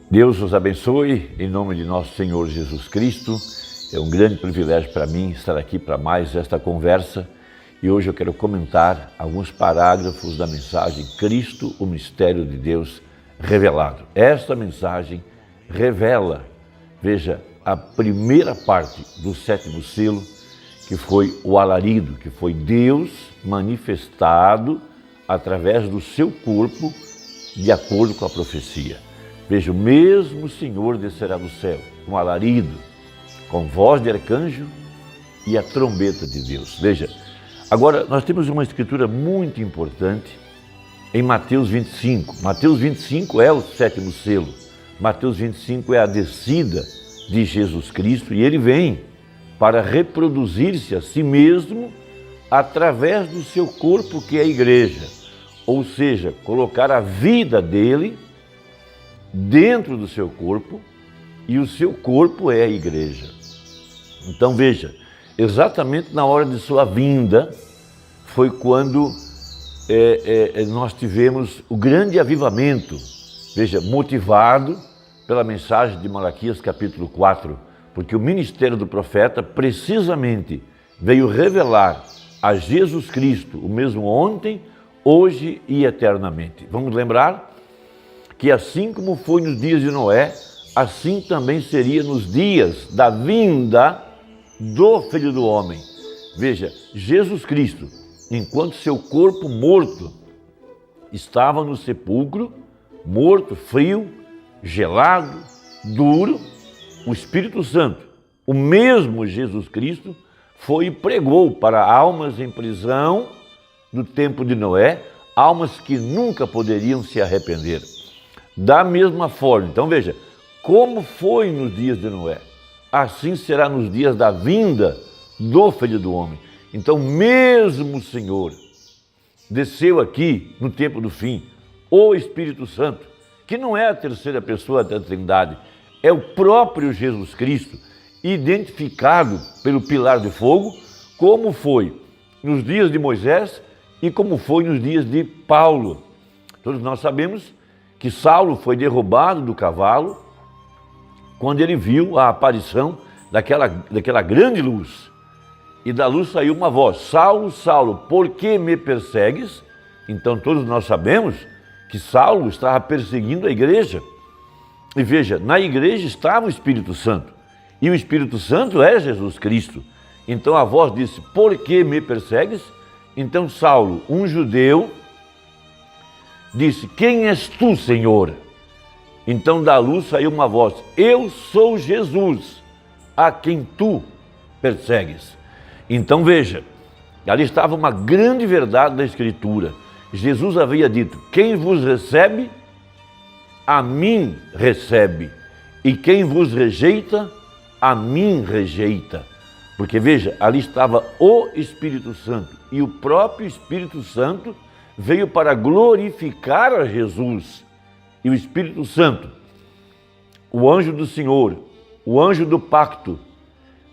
Deus os abençoe, em nome de nosso Senhor Jesus Cristo. É um grande privilégio para mim estar aqui para mais esta conversa e hoje eu quero comentar alguns parágrafos da mensagem Cristo, o mistério de Deus revelado. Esta mensagem revela, veja, a primeira parte do sétimo selo, que foi o alarido, que foi Deus manifestado através do seu corpo, de acordo com a profecia. Veja, o mesmo Senhor descerá do céu, com alarido, com voz de arcanjo e a trombeta de Deus. Veja, agora nós temos uma escritura muito importante em Mateus 25. Mateus 25 é o sétimo selo. Mateus 25 é a descida de Jesus Cristo e ele vem para reproduzir-se a si mesmo através do seu corpo, que é a igreja. Ou seja, colocar a vida dele dentro do seu corpo, e o seu corpo é a igreja. Então veja, exatamente na hora de sua vinda, foi quando nós tivemos o grande avivamento, veja, motivado pela mensagem de Malaquias capítulo 4, porque o ministério do profeta precisamente veio revelar a Jesus Cristo, o mesmo ontem, hoje e eternamente. Vamos lembrar que assim como foi nos dias de Noé, assim também seria nos dias da vinda do Filho do Homem. Veja, Jesus Cristo, enquanto seu corpo morto estava no sepulcro, morto, frio, gelado, duro, o Espírito Santo, o mesmo Jesus Cristo, foi e pregou para almas em prisão do tempo de Noé, almas que nunca poderiam se arrepender. Da mesma forma, então veja, como foi nos dias de Noé, assim será nos dias da vinda do Filho do Homem. Então mesmo o Senhor desceu aqui no tempo do fim, o Espírito Santo, que não é a terceira pessoa da Trindade, é o próprio Jesus Cristo, identificado pelo pilar de fogo, como foi nos dias de Moisés e como foi nos dias de Paulo. Todos nós sabemos que Saulo foi derrubado do cavalo quando ele viu a aparição daquela grande luz. E da luz saiu uma voz: Saulo, Saulo, por que me persegues? Então todos nós sabemos que Saulo estava perseguindo a igreja. E veja, na igreja estava o Espírito Santo. E o Espírito Santo é Jesus Cristo. Então a voz disse: por que me persegues? Então Saulo, um judeu, disse: quem és tu, Senhor? Então da luz saiu uma voz: eu sou Jesus, a quem tu persegues. Então veja, ali estava uma grande verdade da Escritura. Jesus havia dito: quem vos recebe, a mim recebe, e quem vos rejeita, a mim rejeita. Porque veja, ali estava o Espírito Santo, e o próprio Espírito Santo veio para glorificar a Jesus. E o Espírito Santo, o anjo do Senhor, o anjo do pacto,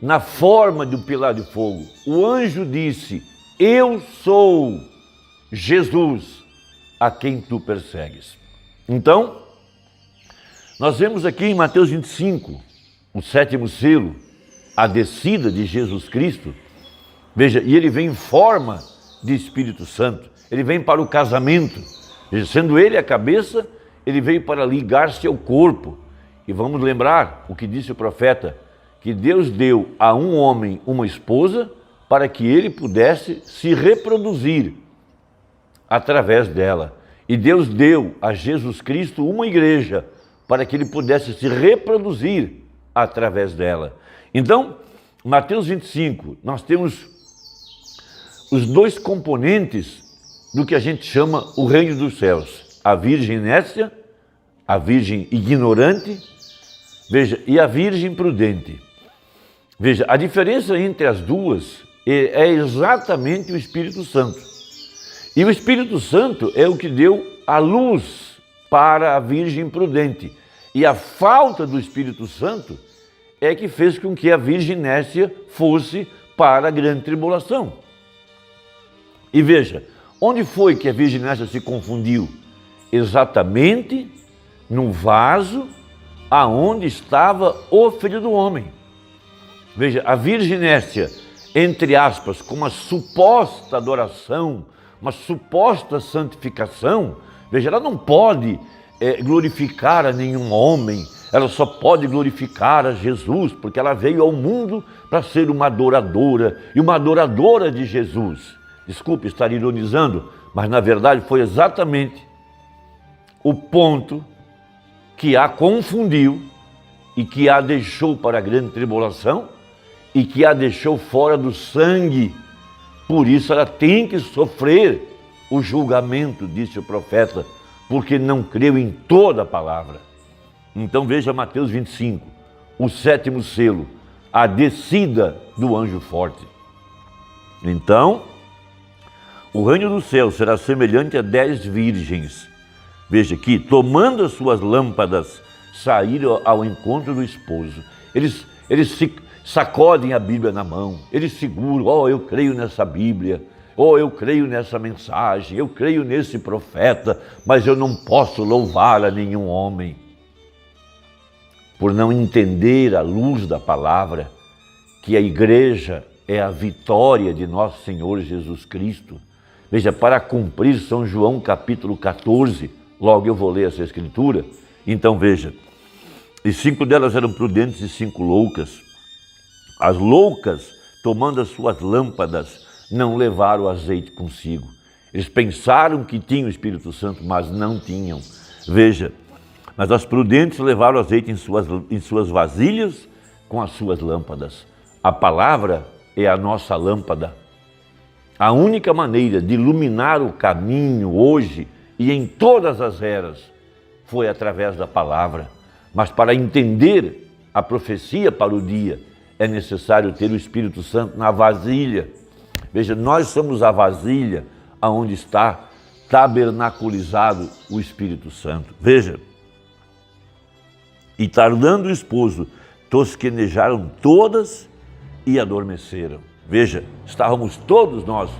na forma de um pilar de fogo, o anjo disse: eu sou Jesus, a quem tu persegues. Então, nós vemos aqui em Mateus 25, o sétimo selo, a descida de Jesus Cristo. Veja, e ele vem em forma de Espírito Santo. Ele vem para o casamento, sendo ele a cabeça, ele veio para ligar-se ao corpo. E vamos lembrar o que disse o profeta, que Deus deu a um homem uma esposa para que ele pudesse se reproduzir através dela. E Deus deu a Jesus Cristo uma igreja para que ele pudesse se reproduzir através dela. Então, Mateus 25, nós temos os dois componentes do que a gente chama o reino dos céus: a virgem nécia, a virgem ignorante, veja, e a virgem prudente. Veja, a diferença entre as duas é exatamente o Espírito Santo. E o Espírito Santo é o que deu a luz para a virgem prudente. E a falta do Espírito Santo é que fez com que a virgem nécia fosse para a grande tribulação. E veja, onde foi que a virgem nécia se confundiu? Exatamente no vaso aonde estava o Filho do Homem. Veja, a virginéstia, entre aspas, com uma suposta adoração, uma suposta santificação, veja, ela não pode glorificar a nenhum homem, ela só pode glorificar a Jesus, porque ela veio ao mundo para ser uma adoradora, e uma adoradora de Jesus. Desculpe estar ironizando, mas na verdade foi exatamente o ponto que a confundiu e que a deixou para a grande tribulação e que a deixou fora do sangue. Por isso ela tem que sofrer o julgamento, disse o profeta, porque não creu em toda a palavra. Então veja Mateus 25, o 7º selo, a descida do anjo forte. Então, o reino do céu será semelhante a 10 virgens. Veja que, tomando as suas lâmpadas, saíram ao encontro do esposo. Eles se sacodem a Bíblia na mão, eles seguram, eu creio nessa Bíblia, eu creio nessa mensagem, eu creio nesse profeta, mas eu não posso louvar a nenhum homem. Por não entender à luz da palavra que a igreja é a vitória de nosso Senhor Jesus Cristo. Veja, para cumprir São João capítulo 14, logo eu vou ler essa escritura. Então veja, e 5 delas eram prudentes e 5 loucas. As loucas, tomando as suas lâmpadas, não levaram azeite consigo. Eles pensaram que tinham o Espírito Santo, mas não tinham. Veja, mas as prudentes levaram azeite em suas vasilhas com as suas lâmpadas. A palavra é a nossa lâmpada. A única maneira de iluminar o caminho hoje e em todas as eras foi através da palavra. Mas para entender a profecia para o dia, é necessário ter o Espírito Santo na vasilha. Veja, nós somos a vasilha aonde está tabernaculizado o Espírito Santo. Veja, e tardando o esposo, tosquenejaram todas e adormeceram. Veja, estávamos todos nós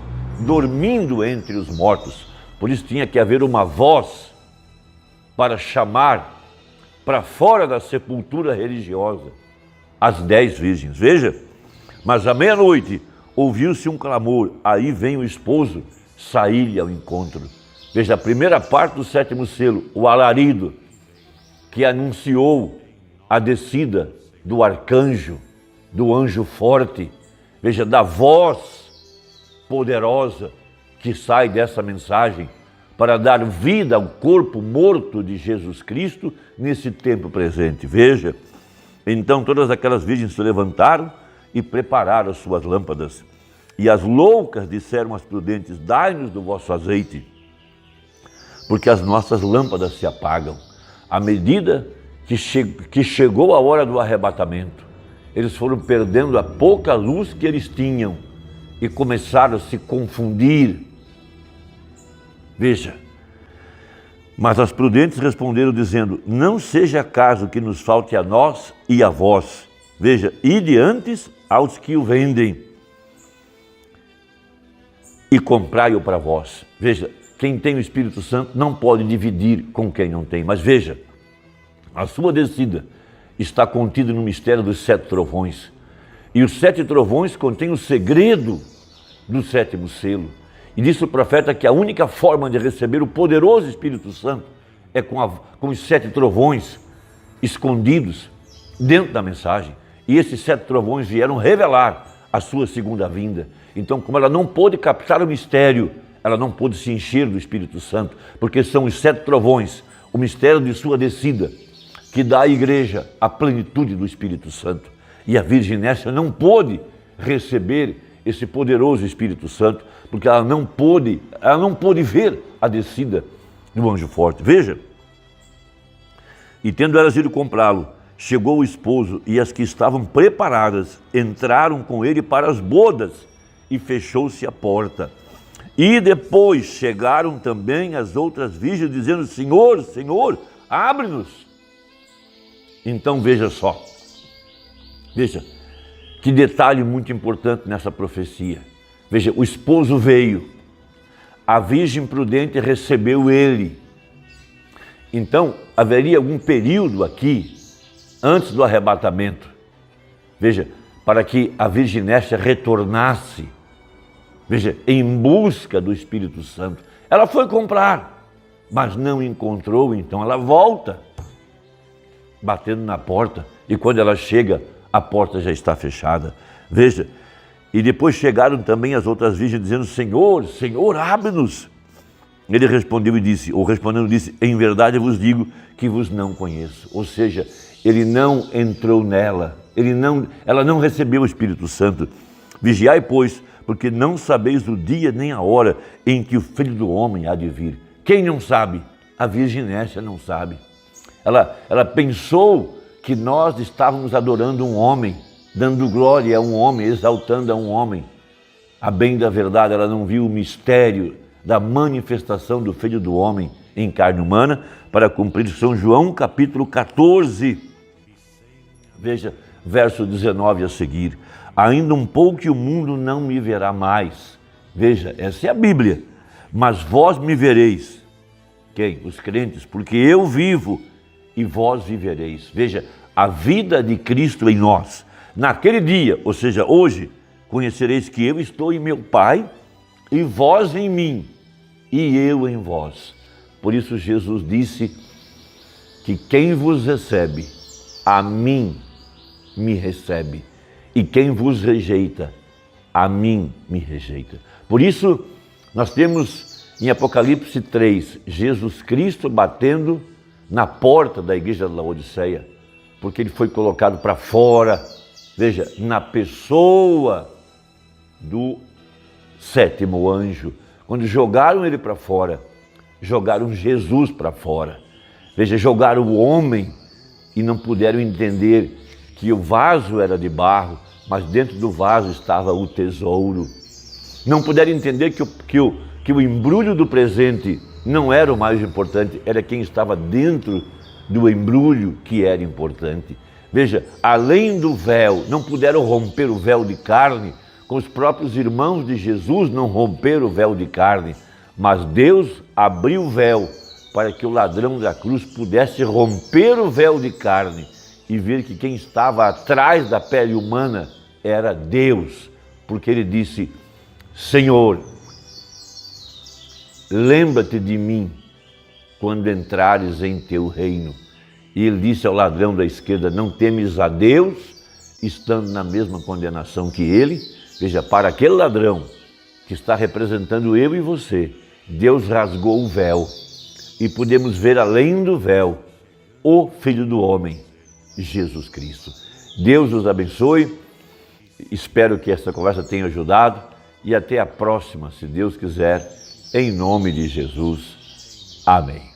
dormindo entre os mortos. Por isso tinha que haver uma voz para chamar para fora da sepultura religiosa as 10 virgens. Veja, mas à meia-noite ouviu-se um clamor, aí vem o esposo sair-lhe ao encontro. Veja, a primeira parte do 7º selo, o alarido, que anunciou a descida do arcanjo, do anjo forte. Veja, da voz poderosa que sai dessa mensagem para dar vida ao corpo morto de Jesus Cristo nesse tempo presente. Veja, então todas aquelas virgens se levantaram e prepararam as suas lâmpadas. E as loucas disseram às prudentes, dai-nos do vosso azeite, porque as nossas lâmpadas se apagam. À medida que chegou a hora do arrebatamento, eles foram perdendo a pouca luz que eles tinham e começaram a se confundir. Veja, mas as prudentes responderam dizendo, não seja caso que nos falte a nós e a vós. Veja, ide antes aos que o vendem e comprai-o para vós. Veja, quem tem o Espírito Santo não pode dividir com quem não tem. Mas veja, a sua descida está contida no mistério dos 7 trovões. E os 7 trovões contêm o segredo do 7º selo. E disse o profeta que a única forma de receber o poderoso Espírito Santo é com os 7 trovões escondidos dentro da mensagem. E esses 7 trovões vieram revelar a sua segunda vinda. Então, como ela não pôde captar o mistério, ela não pôde se encher do Espírito Santo, porque são os 7 trovões, o mistério de sua descida, que dá à igreja a plenitude do Espírito Santo. E a virginéssia não pôde receber esse poderoso Espírito Santo, porque ela não pôde ver a descida do anjo forte. Veja, e tendo elas ido comprá-lo, chegou o esposo, e as que estavam preparadas entraram com ele para as bodas, e fechou-se a porta. E depois chegaram também as outras virgens, dizendo, Senhor, Senhor, abre-nos. Então veja só, veja, que detalhe muito importante nessa profecia. Veja, o esposo veio, a virgem prudente recebeu ele. Então, haveria algum período aqui antes do arrebatamento. Veja, para que a Virgem Néstia retornasse, veja, em busca do Espírito Santo. Ela foi comprar, mas não encontrou, então ela volta, batendo na porta, e quando ela chega, a porta já está fechada. Veja, e depois chegaram também as outras virgens dizendo: Senhor, Senhor, abre-nos. Ele respondeu e disse, ou respondendo disse: em verdade eu vos digo que vos não conheço. Ou seja, ele não entrou nela, ela não recebeu o Espírito Santo. Vigiai, pois, porque não sabeis o dia nem a hora em que o Filho do Homem há de vir. Quem não sabe? A Virgem Néstia não sabe. Ela pensou que nós estávamos adorando um homem, dando glória a um homem, exaltando a um homem. A bem da verdade, ela não viu o mistério da manifestação do Filho do Homem em carne humana para cumprir São João capítulo 14. Veja, verso 19 a seguir. Ainda um pouco e o mundo não me verá mais. Veja, essa é a Bíblia. Mas vós me vereis. Quem? Os crentes. Porque eu vivo e vós vivereis. Veja, a vida de Cristo em nós. Naquele dia, ou seja, hoje, conhecereis que eu estou em meu Pai e vós em mim e eu em vós. Por isso Jesus disse que quem vos recebe, a mim me recebe. E quem vos rejeita, a mim me rejeita. Por isso, nós temos em Apocalipse 3, Jesus Cristo batendo na porta da igreja de Laodiceia, porque ele foi colocado para fora, veja, na pessoa do sétimo anjo. Quando jogaram ele para fora, jogaram Jesus para fora. Veja, jogaram o homem e não puderam entender que o vaso era de barro, mas dentro do vaso estava o tesouro. Não puderam entender que o embrulho do presente não era o mais importante, era quem estava dentro do embrulho que era importante. Veja, além do véu, não puderam romper o véu de carne, com os próprios irmãos de Jesus não romperam o véu de carne, mas Deus abriu o véu para que o ladrão da cruz pudesse romper o véu de carne e ver que quem estava atrás da pele humana era Deus, porque ele disse: Senhor, lembra-te de mim quando entrares em teu reino. E ele disse ao ladrão da esquerda: não temes a Deus, estando na mesma condenação que ele. Veja, para aquele ladrão que está representando eu e você, Deus rasgou o véu e podemos ver além do véu o Filho do Homem, Jesus Cristo. Deus os abençoe, espero que esta conversa tenha ajudado e até a próxima, se Deus quiser, em nome de Jesus. Amém.